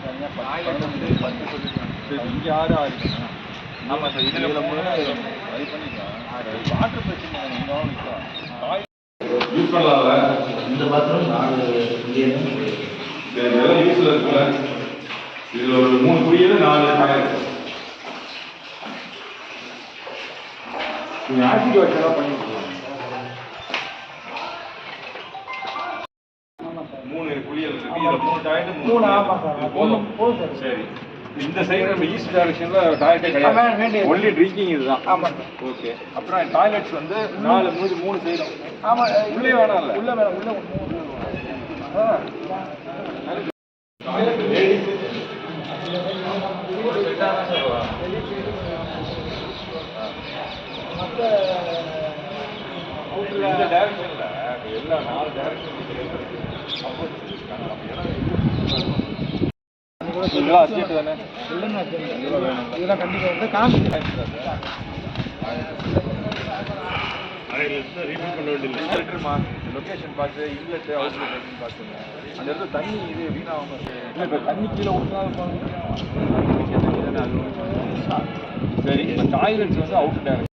இங்கே 6 இருக்குங்க. ஆமாம் சார், இதில் அது பண்ணிக்கலாம். வாட்டர் பிரச்சனை நீங்கள் யூஸ் பண்ணலாம்ல. இந்த பாத்ரூம் 4 இதெல்லாம் யூஸில் இருக்குல்ல. இதில் ஒரு 3 குடியில் 4 டாய்லெட். நீங்கள் ஆசிட் வாஷெல்லாம் பண்ணி கொடுக்கலாம். 3 குளியல் இருக்கு. இதில் 3 டாய்லெட் 3. ஆமாம் சார், போதும் சார். சரி, இந்த சைடு நம்ம ஈஸ்ட் டைரக்ஷனில் டாய்லெட்டே கிடையாது, ஒன்லி ட்ரிங்கிங் இதுதான். ஆமாம் சார். ஓகே, அப்புறம் டாய்லெட்ஸ் வந்து 3 சைடும். ஆமாம், உள்ளே வேணாம் இல்லை, உள்ளே வேணாம், உள்ளே 3. இந்த டைரக்ஷனில் எல்லா 4 டைரக்ஷன் தானே இதெல்லாம் கண்டிப்பாக வந்து காசு ரீஃபில் பண்ண வேண்டியதுமா. லொக்கேஷன் பார்த்து இன்லெட்டு அவுட்லெட் பார்த்துங்க. அந்த இடத்துல தண்ணி இது வீணாகாமல் இல்லை. இப்போ தண்ணி கீழே ஊற்றினா தண்ணி தானே, அது சரி. டாய்லெட்ஸ் வந்து அவுட் டைரக்ட்.